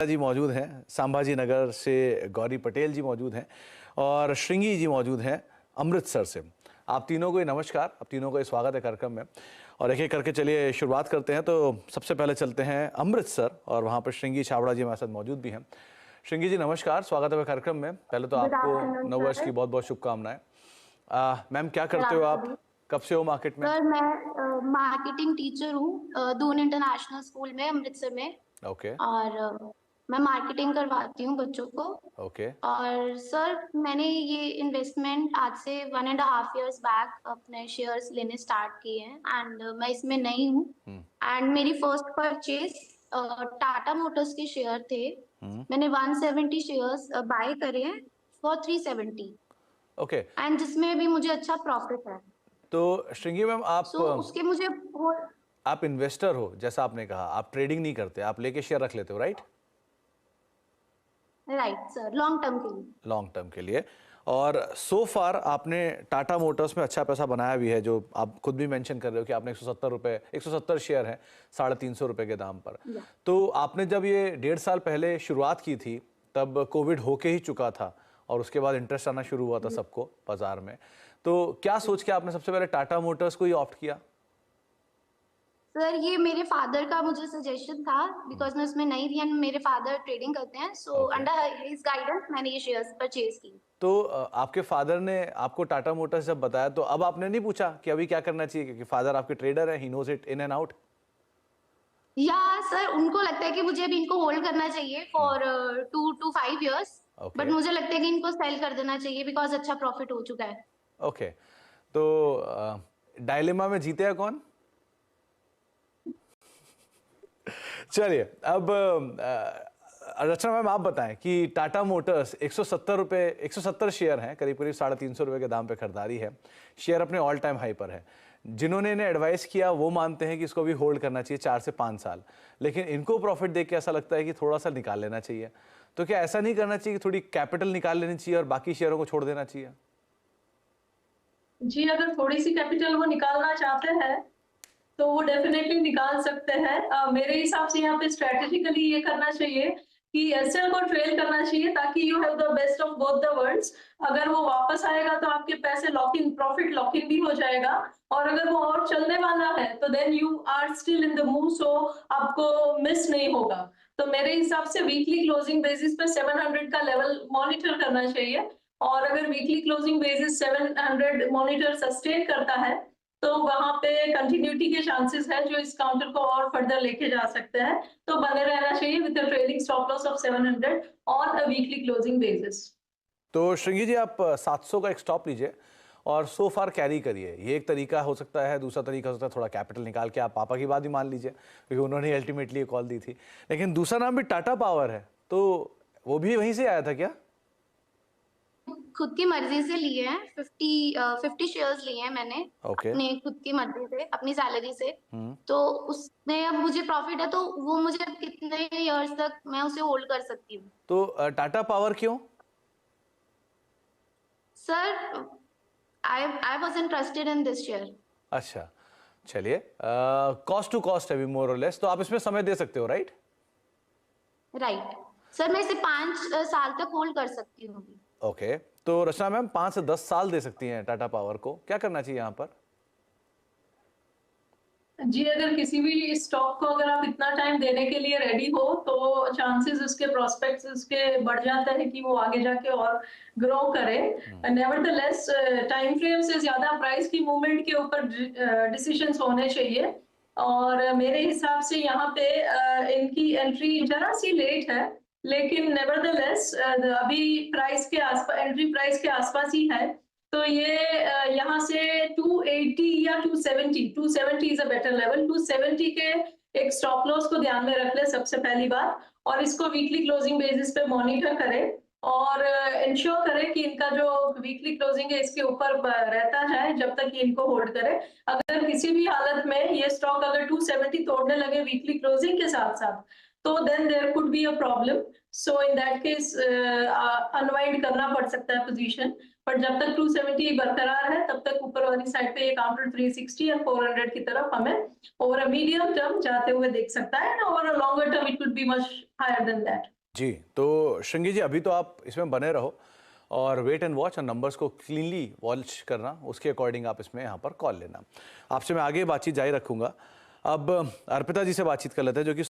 जी मौजूद हैं, संभाजी नगर से गौरी पटेल जी मौजूद हैं और श्रृंगी जी मौजूद हैं अमृतसर से। आप तीनों को ही नमस्कार, आप तीनों को ही स्वागत है कार्यक्रम में। और एक एक करके चलिए शुरुआत करते हैं। तो सबसे पहले चलते हैं अमृतसर और वहाँ पर श्रृंगी छाबड़ा जी हमारे साथ मौजूद भी हैं। श्रृंगी जी नमस्कार, स्वागत है कार्यक्रम में। पहले तो आपको नववर्ष की बहुत बहुत शुभकामनाएं। मैम क्या करते हो आप, कब से हो मार्केट में? सर मैं मार्केटिंग टीचर हूँ दून इंटरनेशनल स्कूल में अमृतसर में। ओके। और मैं मार्केटिंग करवाती हूँ बच्चों को। ओके। और सर मैंने ये इन्वेस्टमेंट आज से 1.5 years बैक अपने शेयर्स लेने स्टार्ट किए हैं एंड मैं इसमें नई हूँ। एंड मेरी फर्स्ट परचेज टाटा मोटर्स के शेयर थे। मैंने 170 शेयर्स बाय करे हैं फॉर 370। ओके। एंड जिसमें भी मुझे अच्छा प्रॉफिट है। तो श्रृंगी मैम उसके मुझे आप इन्वेस्टर हो, जैसा आपने कहा, आप ट्रेडिंग नहीं करते, आप लेके शेयर रख लेते हो, right? Right sir, long term के लिए। लॉन्ग टर्म के लिए। और सो फार आपने टाटा मोटर्स में अच्छा पैसा बनाया भी है, जो आप खुद भी मेंशन कर रहे हो कि आपने 170 रुपए, 170 शेयर है 350 रुपए के दाम पर। तो आपने जब ये 1.5 साल पहले शुरुआत की थी तब कोविड होके ही चुका था और उसके बाद इंटरेस्ट आना शुरू हुआ था सबको बाजार में। तो क्या सोच के आपने सबसे पहले टाटा मोटर्स को ही ऑप्ट किया? सर ये मेरे फादर का मुझे सजेशन था बिकॉज मैं उसमें नई थी एंड मेरे फादर ट्रेडिंग करते हैं। सो अंडर हिज गाइडेंस मैंने ये शेयर्स परचेज की। तो आपके फादर ने आपको टाटा मोटर्स जब बताया तो अब आपने नहीं पूछा कि अभी क्या करना चाहिए, क्योंकि फादर आपके ट्रेडर है, he knows it in and out? या सर उनको लगता है कि मुझे अभी इनको होल्ड करना चाहिए फॉर 2 to 5 years। बट मुझे लगता है कि इनको सेल कर देना चाहिए बिकॉज अच्छा प्रॉफिट हो चुका है। ओके। तो डायलेमा में जीते हैं कौन? चलिए अब रचना मैम आप बताएं कि टाटा मोटर्स 170 रुपए, 170 शेयर हैं, करीब करीब 350 रुपए के दाम पे खरीदारी है। शेयर अपने ऑल टाइम हाई पर है। जिन्होंने इन्हें एडवाइस किया वो मानते हैं कि इसको भी होल्ड करना चाहिए 4 से 5 साल, लेकिन इनको प्रॉफिट देख के ऐसा लगता है कि थोड़ा सा निकाल लेना चाहिए। तो क्या ऐसा नहीं करना चाहिए कि थोड़ी कैपिटल निकाल लेनी चाहिए और बाकी शेयरों को छोड़ देना चाहिए? जी, अगर थोड़ी सी कैपिटल वो निकालना चाहते हैं तो वो डेफिनेटली निकाल सकते हैं। मेरे हिसाब से यहाँ पे स्ट्रेटेजिकली ये करना चाहिए कि एसएल को ट्रेल करना चाहिए ताकि you have the best of both the worlds. अगर वो वापस आएगा तो आपके पैसे lock in, profit lock in भी हो जाएगा। और अगर वो और चलने वाला है तो then you are still in the move, so आपको मिस नहीं होगा। तो मेरे हिसाब से वीकली क्लोजिंग बेसिस पे 700 का लेवल मॉनिटर करना चाहिए। और अगर weekly closing basis 700 monitor sustain करता है तो वहां पे कंटिन्यूटी के चांसेस है जो इस काउंटर को और फर्दर लेके जा सकते हैं। तो बने रहना चाहिए with a trailing stop loss of 700 on a weekly closing basis. तो श्रृंगी जी आप 700 का एक स्टॉप लीजिए और सो फार कैरी करिए। ये एक तरीका हो सकता है। दूसरा तरीका हो सकता है थोड़ा कैपिटल निकाल के आप पापा की बात ही मान लीजिए, क्योंकि उन्होंने अल्टीमेटली कॉल दी थी। लेकिन दूसरा नाम भी टाटा पावर है, तो वो भी वहीं से आया था क्या? खुद की मर्जी से लिए हैं। 50 शेयर्स लिए हैं मैंने अपने खुद की मर्जी से, अपनी सैलरी से। तो उसमें अब मुझे प्रॉफिट है तो वो मुझे कितने इयर्स तक मैं उसे होल्ड कर सकती हूँ। तो टाटा पावर क्यों? Sir I was interested in this share. अच्छा चलिए, कॉस्ट टू कॉस्ट है भी मोर और लेस, तो आप इसमें समय दे सकते हो, राइट? राइट सर, मैं इसे 5 साल तक होल्ड कर सकती हूँ। ओके। तो रचना मैम 5 से 10 साल दे सकती हैं टाटा पावर को, क्या करना चाहिए यहाँ पर? जी, अगर किसी भी स्टॉक को अगर आप इतना टाइम देने के लिए रेडी हो तो चांसेस उसके प्रोस्पेक्ट्स उसके बढ़ जाता है कि वो आगे जाके और ग्रो करे। नेवरदलेस टाइम फ्रेम से ज्यादा प्राइस की मूवमेंट के ऊपर डिसीजंस होने चाहिए। और मेरे हिसाब से यहाँ पे इनकी एंट्री जरा सी लेट है, लेकिन नेवरदलेस अभी प्राइस के आसपास, एंट्री प्राइस के आसपास ही है। तो ये यहाँ से 280 या 270 इज अ बेटर लेवल। 270 के एक स्टॉप लॉस को ध्यान में रख ले सबसे पहली बात, और इसको वीकली क्लोजिंग बेसिस पे मॉनिटर करें और इंश्योर करें कि इनका जो वीकली क्लोजिंग है इसके ऊपर रहता है जब तक ये इनको होल्ड करे। अगर किसी भी हालत में ये स्टॉक अगर 270 तोड़ने लगे वीकली क्लोजिंग के साथ साथ तो then there could be a problem. So in that case unwind करना पड़ सकता है पोजीशन, बट जब तक 270 बरकरार है तब तक ऊपर वाली साइड पे ये काउंटर 360 और 400 की तरफ हमें ओवर अ मीडियम टर्म जाते हुए देख सकता है, and over a longer term it would be much higher than that. जी, तो श्रृंगी जी अभी तो आप इसमें बने रहो और वेट एंड वॉच और नंबर्स को क्लीनली वॉच करना, उसके अकॉर्डिंग आप इसमें यहाँ पर कॉल लेना। आपसे मैं आगे बातचीत जारी रखूंगा। अब अर्पिता जी से बातचीत कर लेते हैं जो कि